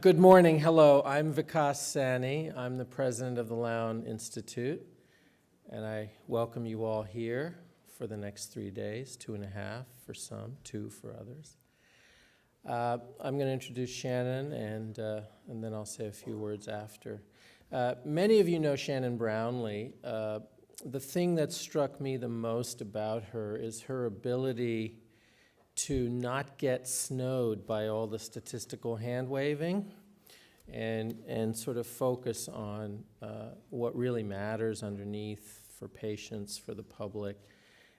Good morning. Hello. I'm Vikas Sani. I'm the president of the Lown Institute, and I welcome you all here for the next 3 days, 2.5 for some, 2 for others. I'm going to introduce Shannon, and then I'll say a few words after. Many of you know Shannon Brownlee. The thing that struck me the most about her is her ability to not get snowed by all the statistical hand-waving and sort of focus on what really matters underneath for patients, for the public.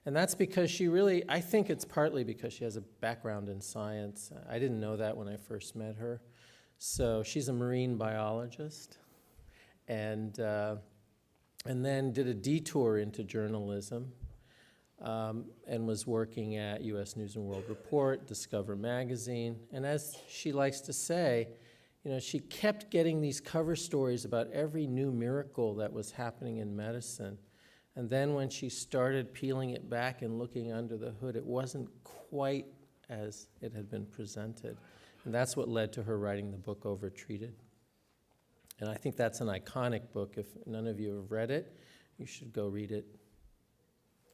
And that's because she really, I think it's partly because she has a background in science. I didn't know that when I first met her. So she's a marine biologist and then did a detour into journalism. And was working at U.S. News & World Report, Discover Magazine, and as she likes to say, you know, she kept getting these cover stories about every new miracle that was happening in medicine. And then when she started peeling it back and looking under the hood, it wasn't quite as it had been presented. And that's what led to her writing the book Overtreated. And I think that's an iconic book. If none of you have read it, you should go read it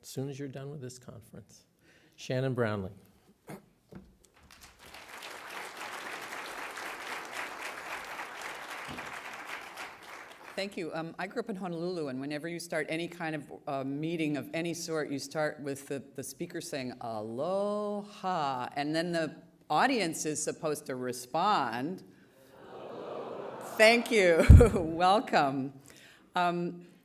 as soon as you're done with this conference. Shannon Brownlee. Thank you. I grew up in Honolulu, and whenever you start any kind of meeting of any sort, you start with the speaker saying, aloha, and then the audience is supposed to respond. Aloha. Thank you. Welcome.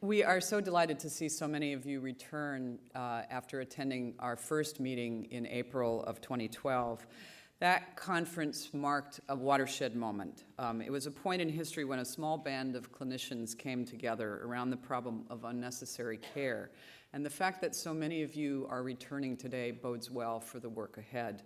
We are so delighted to see so many of you return after attending our first meeting in April of 2012. That conference marked a watershed moment. It was a point in history when a small band of clinicians came together around the problem of unnecessary care. And the fact that so many of you are returning today bodes well for the work ahead.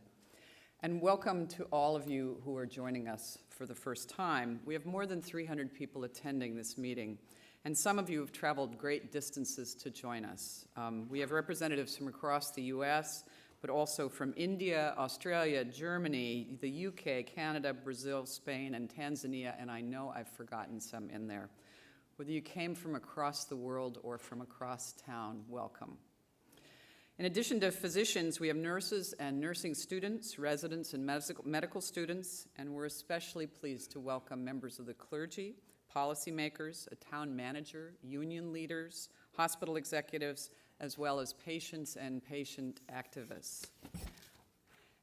And welcome to all of you who are joining us for the first time. We have more than 300 people attending this meeting. And some of you have traveled great distances to join us. We have representatives from across the US, but also from India, Australia, Germany, the UK, Canada, Brazil, Spain, and Tanzania, and I know I've forgotten some in there. Whether you came from across the world or from across town, welcome. In addition to physicians, we have nurses and nursing students, residents and medical students, and we're especially pleased to welcome members of the clergy, policymakers, a town manager, union leaders, hospital executives, as well as patients and patient activists.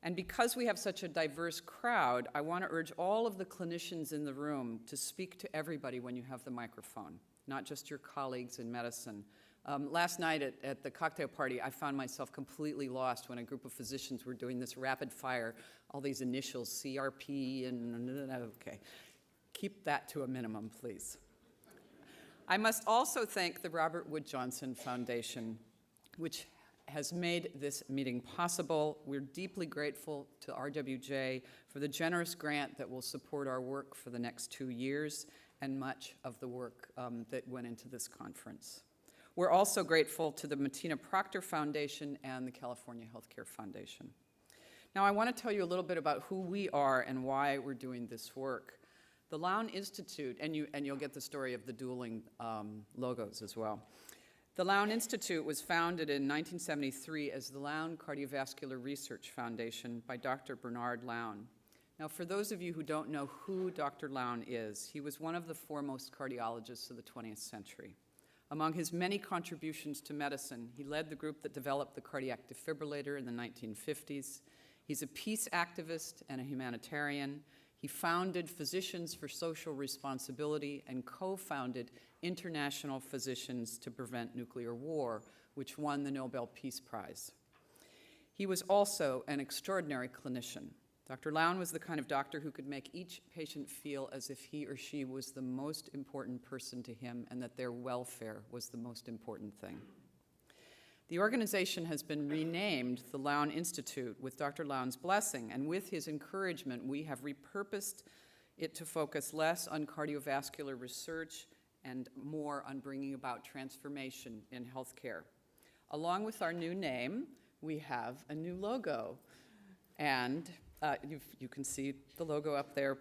And because we have such a diverse crowd, I want to urge all of the clinicians in the room to speak to everybody when you have the microphone, not just your colleagues in medicine. Last night at the cocktail party, I found myself completely lost when a group of physicians were doing this rapid fire, all these initials, CRP and okay. Keep that to a minimum, please. I must also thank the Robert Wood Johnson Foundation, which has made this meeting possible. We're deeply grateful to RWJ for the generous grant that will support our work for the next 2 years and much of the work that went into this conference. We're also grateful to the Martina Proctor Foundation and the California Healthcare Foundation. Now, I want to tell you a little bit about who we are and why we're doing this work. The Lown Institute, and you'll get the story of the dueling logos as well. The Lown Institute was founded in 1973 as the Lown Cardiovascular Research Foundation by Dr. Bernard Lown. Now, for those of you who don't know who Dr. Lown is, he was one of the foremost cardiologists of the 20th century. Among his many contributions to medicine, he led the group that developed the cardiac defibrillator in the 1950s. He's a peace activist and a humanitarian. He founded Physicians for Social Responsibility and co-founded International Physicians to Prevent Nuclear War, which won the Nobel Peace Prize. He was also an extraordinary clinician. Dr. Lown was the kind of doctor who could make each patient feel as if he or she was the most important person to him and that their welfare was the most important thing. The organization has been renamed the Lown Institute with Dr. Lown's blessing, and with his encouragement, we have repurposed it to focus less on cardiovascular research and more on bringing about transformation in healthcare. Along with our new name, we have a new logo, and you can see the logo up there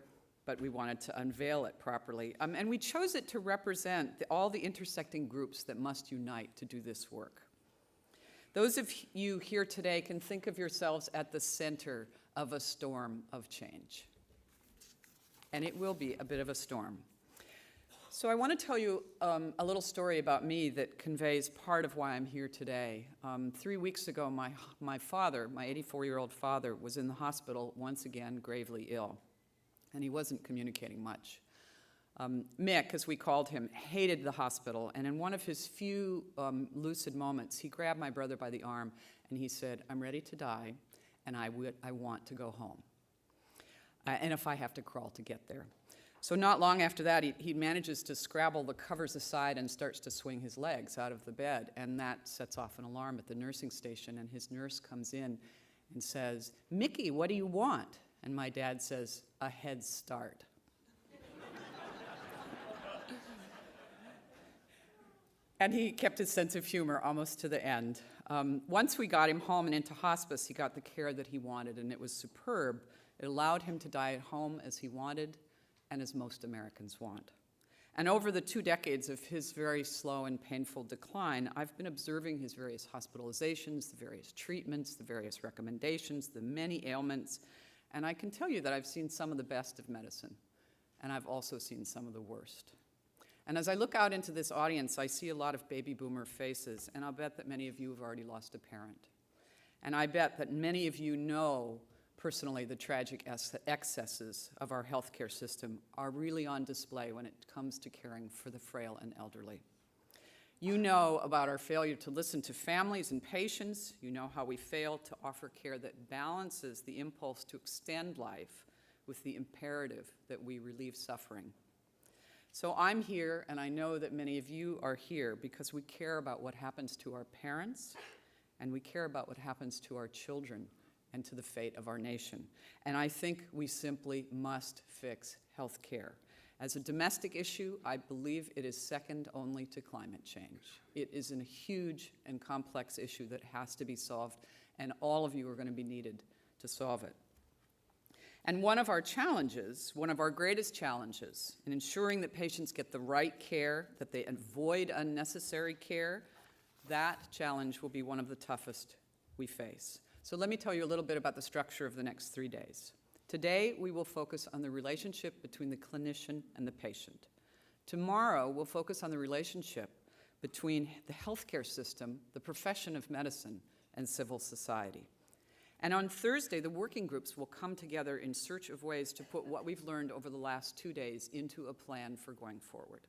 but we wanted to unveil it properly. And we chose it to represent all the intersecting groups that must unite to do this work. Those of you here today can think of yourselves at the center of a storm of change. And it will be a bit of a storm. So I want to tell you a little story about me that conveys part of why I'm here today. 3 weeks ago, my father, my 84-year-old father, was in the hospital once again, gravely ill. And he wasn't communicating much. Mick, as we called him, hated the hospital. And in one of his few lucid moments, he grabbed my brother by the arm and he said, "I'm ready to die, and I want to go home. And if I have to crawl to get there." So not long after that, he manages to scrabble the covers aside and starts to swing his legs out of the bed. And that sets off an alarm at the nursing station. And his nurse comes in and says, "Mickey, what do you want?" And my dad says, "A head start." And he kept his sense of humor almost to the end. Once we got him home and into hospice, he got the care that he wanted, and it was superb. It allowed him to die at home as he wanted, and as most Americans want. And over the 2 decades of his very slow and painful decline, I've been observing his various hospitalizations, the various treatments, the various recommendations, the many ailments, and I can tell you that I've seen some of the best of medicine, and I've also seen some of the worst. And as I look out into this audience, I see a lot of baby boomer faces, and I'll bet that many of you have already lost a parent. And I bet that many of you know personally the tragic excesses of our healthcare system are really on display when it comes to caring for the frail and elderly. You know about our failure to listen to families and patients. You know how we fail to offer care that balances the impulse to extend life with the imperative that we relieve suffering. So I'm here, and I know that many of you are here because we care about what happens to our parents, and we care about what happens to our children and to the fate of our nation. And I think we simply must fix health care. As a domestic issue, I believe it is second only to climate change. It is a huge and complex issue that has to be solved, and all of you are going to be needed to solve it. And one of our challenges, one of our greatest challenges in ensuring that patients get the right care, that they avoid unnecessary care, that challenge will be one of the toughest we face. So let me tell you a little bit about the structure of the next 3 days. Today, we will focus on the relationship between the clinician and the patient. Tomorrow, we'll focus on the relationship between the healthcare system, the profession of medicine, and civil society. And on Thursday, the working groups will come together in search of ways to put what we've learned over the last 2 days into a plan for going forward.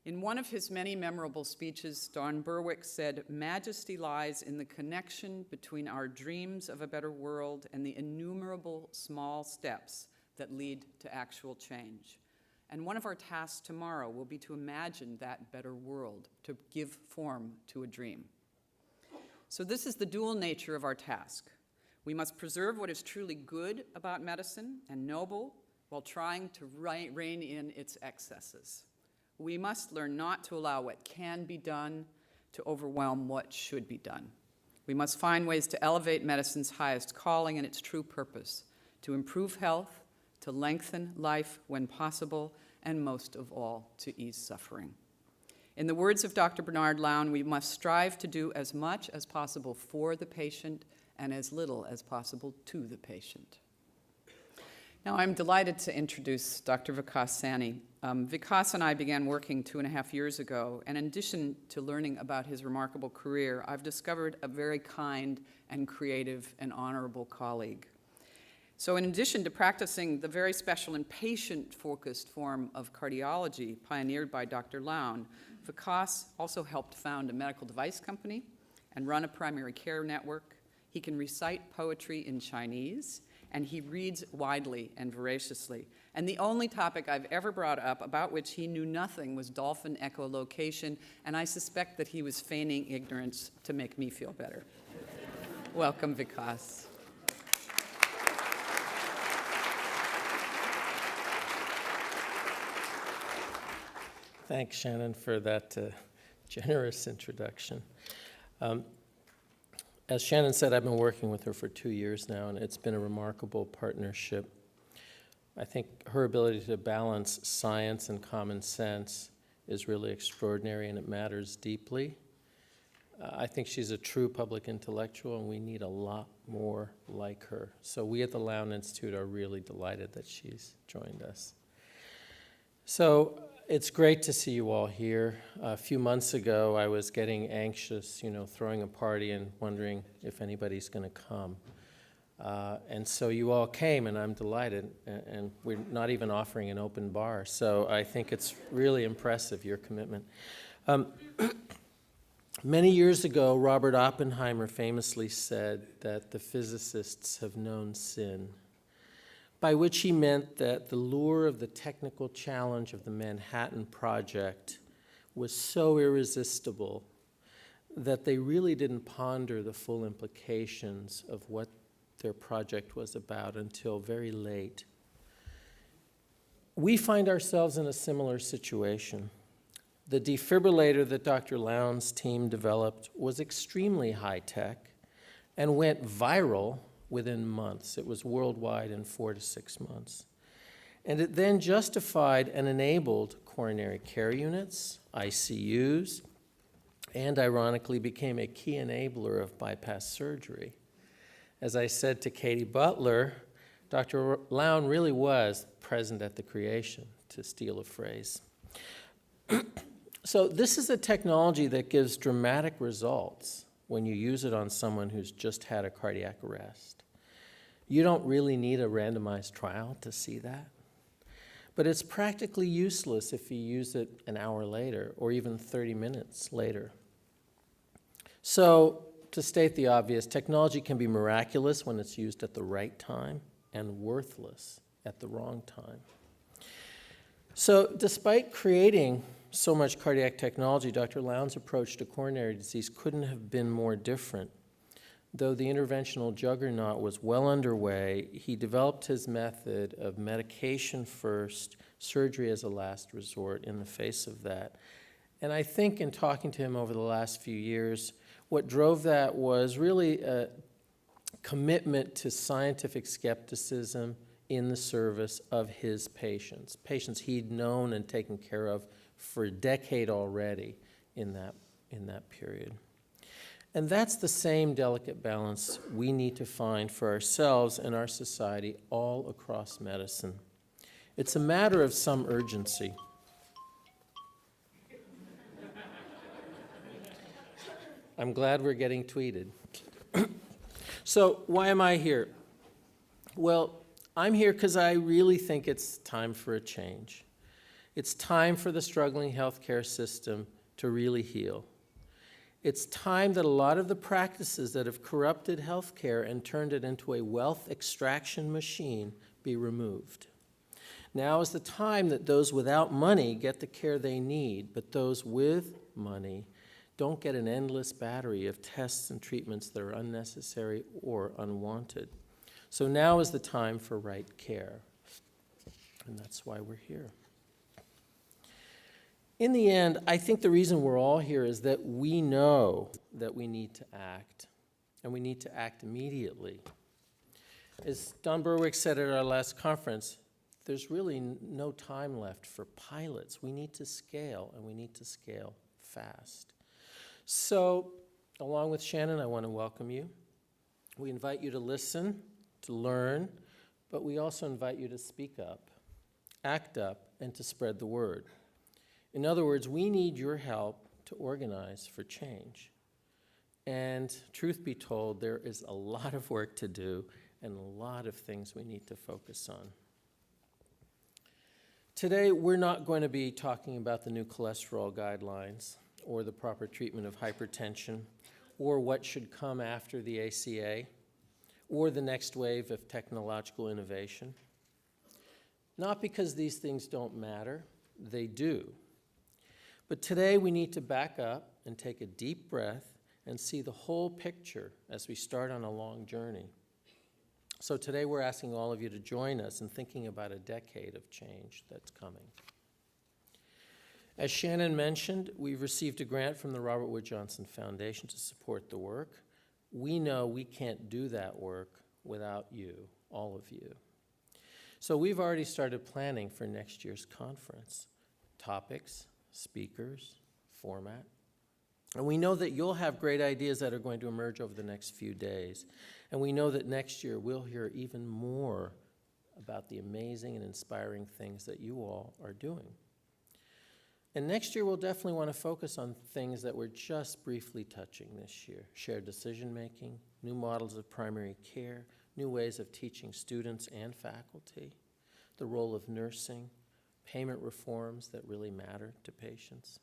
In one of his many memorable speeches, Don Berwick said, "Majesty lies in the connection between our dreams of a better world and the innumerable small steps that lead to actual change." And one of our tasks tomorrow will be to imagine that better world, to give form to a dream. So this is the dual nature of our task. We must preserve what is truly good about medicine and noble while trying to rein in its excesses. We must learn not to allow what can be done to overwhelm what should be done. We must find ways to elevate medicine's highest calling and its true purpose, to improve health, to lengthen life when possible, and most of all, to ease suffering. In the words of Dr. Bernard Lown, we must strive to do as much as possible for the patient and as little as possible to the patient. Now, I'm delighted to introduce Dr. Vikas Sani. Vikas and I began working 2.5 years ago, and in addition to learning about his remarkable career, I've discovered a very kind and creative and honorable colleague. So in addition to practicing the very special and patient-focused form of cardiology pioneered by Dr. Lown, Vikas also helped found a medical device company and run a primary care network. He can recite poetry in Chinese, and he reads widely and voraciously. And the only topic I've ever brought up about which he knew nothing was dolphin echolocation, and I suspect that he was feigning ignorance to make me feel better. Welcome, Vikas. Thanks, Shannon, for that generous introduction. As Shannon said, I've been working with her for 2 years now, and it's been a remarkable partnership. I think her ability to balance science and common sense is really extraordinary, and it matters deeply. I think she's a true public intellectual, and we need a lot more like her. So we at the Lown Institute are really delighted that she's joined us. So it's great to see you all here. A few months ago, I was getting anxious, throwing a party and wondering if anybody's going to come. And so you all came, and I'm delighted. And we're not even offering an open bar. So I think it's really impressive, your commitment. Many years ago, Robert Oppenheimer famously said that the physicists have known sin, by which he meant that the lure of the technical challenge of the Manhattan Project was so irresistible that they really didn't ponder the full implications of what their project was about until very late. We find ourselves in a similar situation. The defibrillator that Dr. Lown's team developed was extremely high-tech and went viral within months. It was worldwide in 4 to 6 months. And it then justified and enabled coronary care units, ICUs, and ironically became a key enabler of bypass surgery. As I said to Katie Butler, Dr. Lown really was present at the creation, to steal a phrase. So this is a technology that gives dramatic results when you use it on someone who's just had a cardiac arrest. You don't really need a randomized trial to see that. But it's practically useless if you use it an hour later or even 30 minutes later. So, to state the obvious, technology can be miraculous when it's used at the right time and worthless at the wrong time. So, despite creating so much cardiac technology, Dr. Lown's approach to coronary disease couldn't have been more different. Though the interventional juggernaut was well underway, he developed his method of medication first, surgery as a last resort in the face of that. And I think in talking to him over the last few years, what drove that was really a commitment to scientific skepticism in the service of his patients, patients he'd known and taken care of for a decade already in that period. And that's the same delicate balance we need to find for ourselves and our society all across medicine. It's a matter of some urgency. I'm glad we're getting tweeted. So why am I here? Well, I'm here because I really think it's time for a change. It's time for the struggling healthcare system to really heal. It's time that a lot of the practices that have corrupted healthcare and turned it into a wealth extraction machine be removed. Now is the time that those without money get the care they need, but those with money don't get an endless battery of tests and treatments that are unnecessary or unwanted. So now is the time for right care, and that's why we're here. In the end, I think the reason we're all here is that we know that we need to act, and we need to act immediately. As Don Berwick said at our last conference, there's really no time left for pilots. We need to scale, and we need to scale fast. So, along with Shannon, I want to welcome you. We invite you to listen, to learn, but we also invite you to speak up, act up, and to spread the word. In other words, we need your help to organize for change. And truth be told, there is a lot of work to do and a lot of things we need to focus on. Today, we're not going to be talking about the new cholesterol guidelines or the proper treatment of hypertension or what should come after the ACA or the next wave of technological innovation. Not because these things don't matter, they do. But today we need to back up and take a deep breath and see the whole picture as we start on a long journey. So today we're asking all of you to join us in thinking about a decade of change that's coming. As Shannon mentioned, we've received a grant from the Robert Wood Johnson Foundation to support the work. We know we can't do that work without you, all of you. So we've already started planning for next year's conference. Topics, speakers, format. And we know that you'll have great ideas that are going to emerge over the next few days. And we know that next year we'll hear even more about the amazing and inspiring things that you all are doing. And next year we'll definitely want to focus on things that we're just briefly touching this year. Shared decision-making, new models of primary care, new ways of teaching students and faculty, the role of nursing, payment reforms that really matter to patients.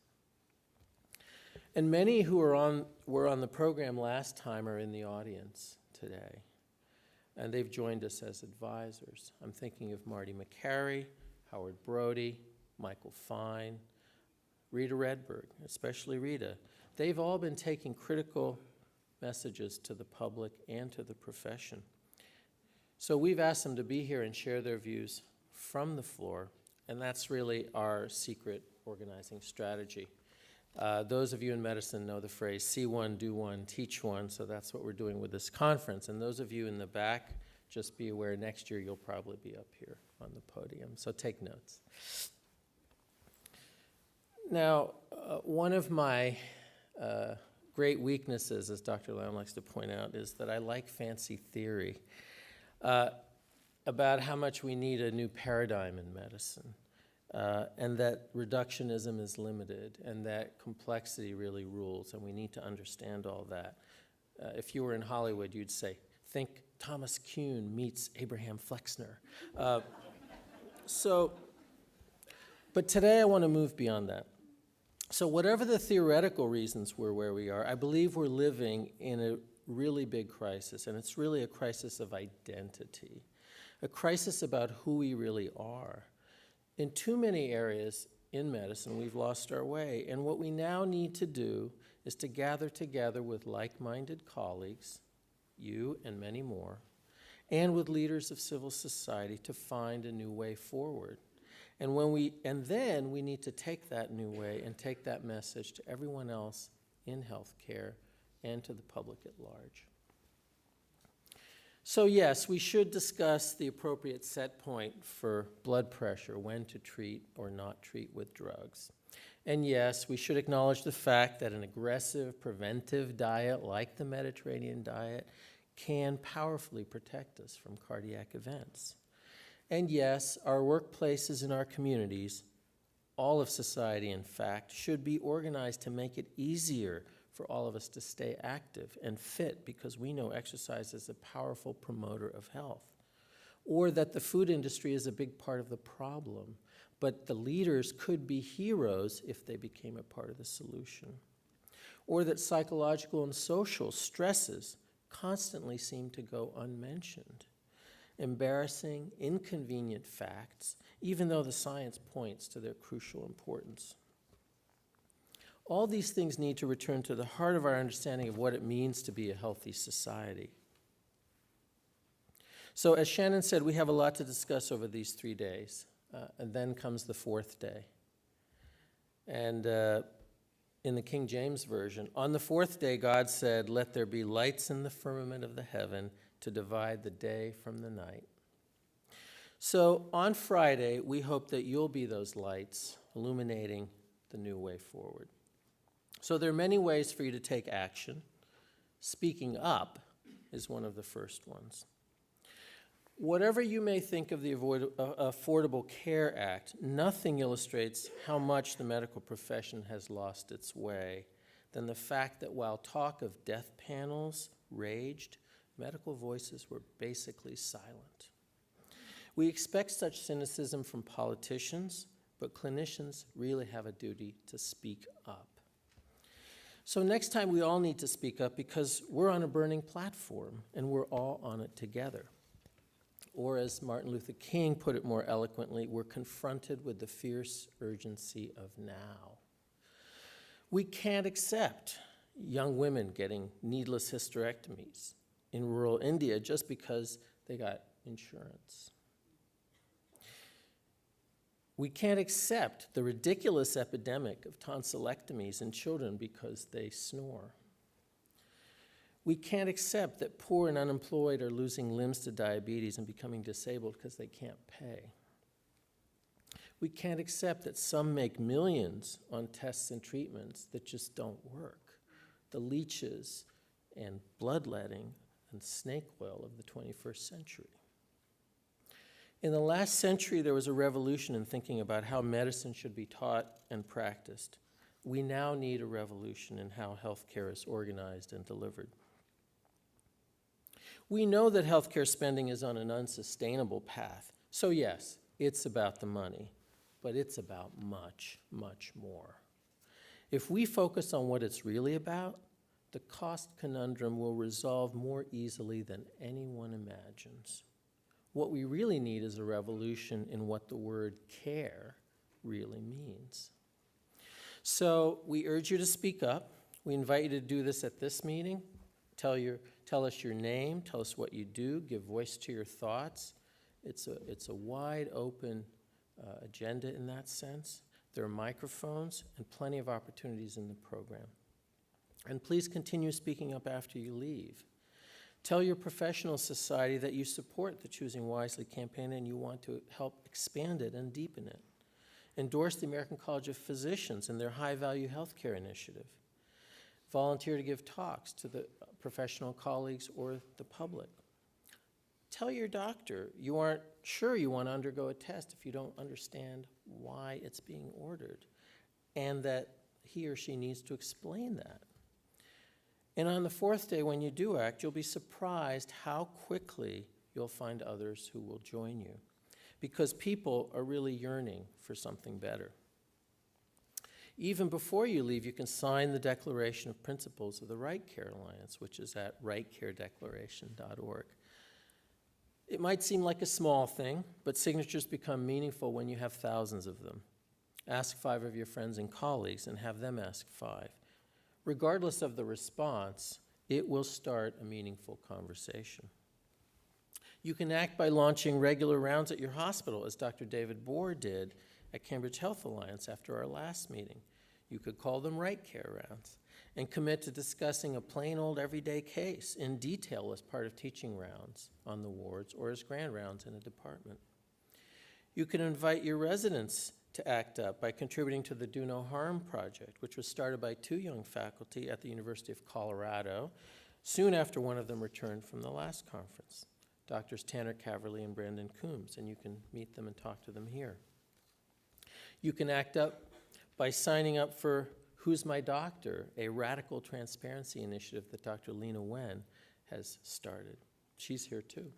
And many who were on the program last time are in the audience today, and they've joined us as advisors. I'm thinking of Marty McCary, Howard Brody, Michael Fine, Rita Redberg, especially Rita. They've all been taking critical messages to the public and to the profession. So we've asked them to be here and share their views from the floor, and that's really our secret organizing strategy. Those of you in medicine know the phrase, see one, do one, teach one, so that's what we're doing with this conference. And those of you in the back, just be aware next year you'll probably be up here on the podium, so take notes. Now, one of my great weaknesses, as Dr. Lown likes to point out, is that I like fancy theory about how much we need a new paradigm in medicine, and that reductionism is limited, and that complexity really rules, and we need to understand all that. If you were in Hollywood, you'd say, think Thomas Kuhn meets Abraham Flexner. But today I want to move beyond that. So whatever the theoretical reasons we're where we are, I believe we're living in a really big crisis, and it's really a crisis of identity, a crisis about who we really are. In too many areas in medicine, we've lost our way, and what we now need to do is to gather together with like-minded colleagues, you and many more, and with leaders of civil society to find a new way forward. And then we need to take that new way and take that message to everyone else in healthcare and to the public at large. So yes, we should discuss the appropriate set point for blood pressure, when to treat or not treat with drugs. And yes, we should acknowledge the fact that an aggressive preventive diet like the Mediterranean diet can powerfully protect us from cardiac events. And yes, our workplaces and our communities, all of society in fact, should be organized to make it easier for all of us to stay active and fit, because we know exercise is a powerful promoter of health. Or that the food industry is a big part of the problem, but the leaders could be heroes if they became a part of the solution. Or that psychological and social stresses constantly seem to go unmentioned. Embarrassing, inconvenient facts, even though the science points to their crucial importance. All these things need to return to the heart of our understanding of what it means to be a healthy society. So as Shannon said, we have a lot to discuss over these 3 days, and then comes the 4th day. And in the King James Version, on the 4th day God said, let there be lights in the firmament of the heaven to divide the day from the night. So on Friday, we hope that you'll be those lights illuminating the new way forward. So there are many ways for you to take action. Speaking up is one of the first ones. Whatever you may think of the Affordable Care Act, nothing illustrates how much the medical profession has lost its way than the fact that while talk of death panels raged, medical voices were basically silent. We expect such cynicism from politicians, but clinicians really have a duty to speak up. So next time we all need to speak up, because we're on a burning platform and we're all on it together. Or as Martin Luther King put it more eloquently, we're confronted with the fierce urgency of now. We can't accept young women getting needless hysterectomies in rural India just because they got insurance. We can't accept the ridiculous epidemic of tonsillectomies in children because they snore. We can't accept that poor and unemployed are losing limbs to diabetes and becoming disabled because they can't pay. We can't accept that some make millions on tests and treatments that just don't work. The leeches and bloodletting and snake oil of the 21st century. In the last century, there was a revolution in thinking about how medicine should be taught and practiced. We now need a revolution in how healthcare is organized and delivered. We know that healthcare spending is on an unsustainable path. So yes, it's about the money, but it's about much, much more. If we focus on what it's really about, the cost conundrum will resolve more easily than anyone imagines. What we really need is a revolution in what the word care really means. So we urge you to speak up. We invite you to do this at this meeting. Tell us your name, tell us what you do, give voice to your thoughts. It's a wide open agenda in that sense. There are microphones and plenty of opportunities in the program. And please continue speaking up after you leave. Tell your professional society that you support the Choosing Wisely campaign and you want to help expand it and deepen it. Endorse the American College of Physicians and their high-value healthcare initiative. Volunteer to give talks to the professional colleagues or the public. Tell your doctor you aren't sure you want to undergo a test if you don't understand why it's being ordered, and that he or she needs to explain that. And on the fourth day, when you do act, you'll be surprised how quickly you'll find others who will join you, because people are really yearning for something better. Even before you leave, you can sign the Declaration of Principles of the Right Care Alliance, which is at rightcaredeclaration.org. It might seem like a small thing, but signatures become meaningful when you have thousands of them. Ask 5 of your friends and colleagues and have them ask 5. Regardless of the response, it will start a meaningful conversation. You can act by launching regular rounds at your hospital, as Dr. David Bohr did at Cambridge Health Alliance after our last meeting. You could call them Right Care rounds and commit to discussing a plain old everyday case in detail as part of teaching rounds on the wards or as grand rounds in a department. You can invite your residents to act up by contributing to the Do No Harm project, which was started by 2 young faculty at the University of Colorado soon after one of them returned from the last conference, Drs. Tanner Caverly and Brandon Coombs, and you can meet them and talk to them here. You can act up by signing up for Who's My Doctor, a radical transparency initiative that Dr. Lena Wen has started. She's here too.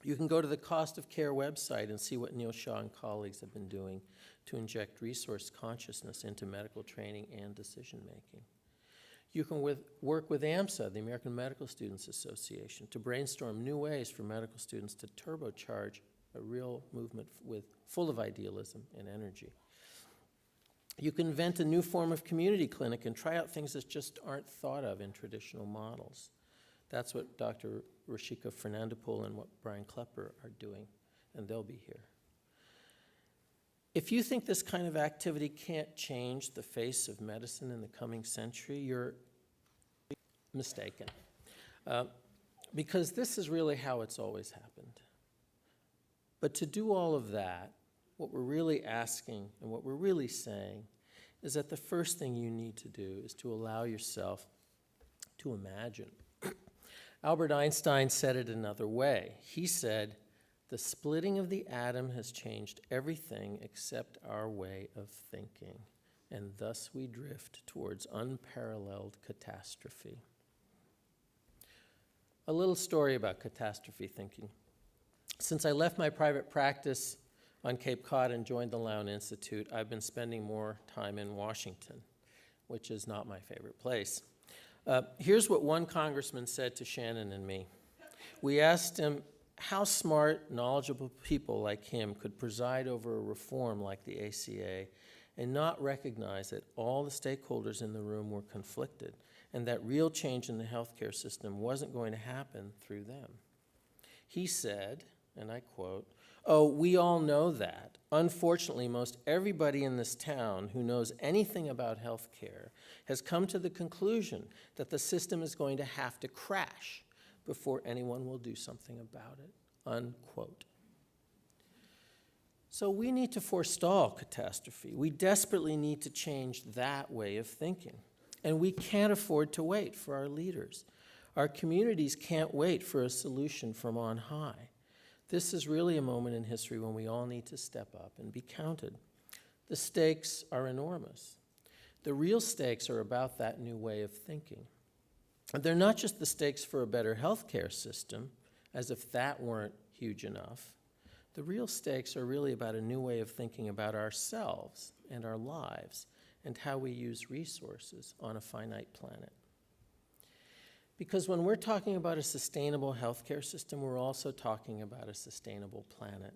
You can go to the Cost of Care website and see what Neil Shaw and colleagues have been doing to inject resource consciousness into medical training and decision-making. You can work with AMSA, the American Medical Students Association, to brainstorm new ways for medical students to turbocharge a real movement full of idealism and energy. You can invent a new form of community clinic and try out things that just aren't thought of in traditional models. That's what Dr. Rashika Fernandopoul and what Brian Klepper are doing, and they'll be here. If you think this kind of activity can't change the face of medicine in the coming century, you're mistaken. Because this is really how it's always happened. But to do all of that, what we're really asking and what we're really saying is that the first thing you need to do is to allow yourself to imagine. Albert Einstein said it another way. He said, "The splitting of the atom has changed everything except our way of thinking, and thus we drift towards unparalleled catastrophe." A little story about catastrophe thinking. Since I left my private practice on Cape Cod and joined the Lown Institute, I've been spending more time in Washington, which is not my favorite place. Here's what one congressman said to Shannon and me. We asked him how smart, knowledgeable people like him could preside over a reform like the ACA and not recognize that all the stakeholders in the room were conflicted and that real change in the healthcare system wasn't going to happen through them. He said, and I quote, "Oh, we all know that. Unfortunately, most everybody in this town who knows anything about healthcare has come to the conclusion that the system is going to have to crash before anyone will do something about it, unquote. So we need to forestall catastrophe. We desperately need to change that way of thinking. And we can't afford to wait for our leaders. Our communities can't wait for a solution from on high. This is really a moment in history when we all need to step up and be counted. The stakes are enormous. The real stakes are about that new way of thinking. And they're not just the stakes for a better healthcare system, as if that weren't huge enough. The real stakes are really about a new way of thinking about ourselves and our lives and how we use resources on a finite planet. Because when we're talking about a sustainable healthcare system, we're also talking about a sustainable planet.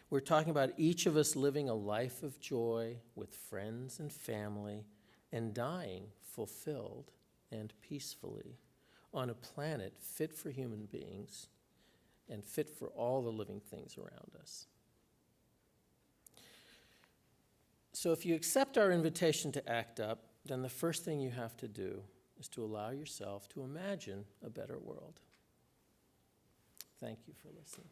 We're talking about each of us living a life of joy with friends and family and dying fulfilled and peacefully on a planet fit for human beings and fit for all the living things around us. So if you accept our invitation to act up, then the first thing you have to do is to allow yourself to imagine a better world. Thank you for listening.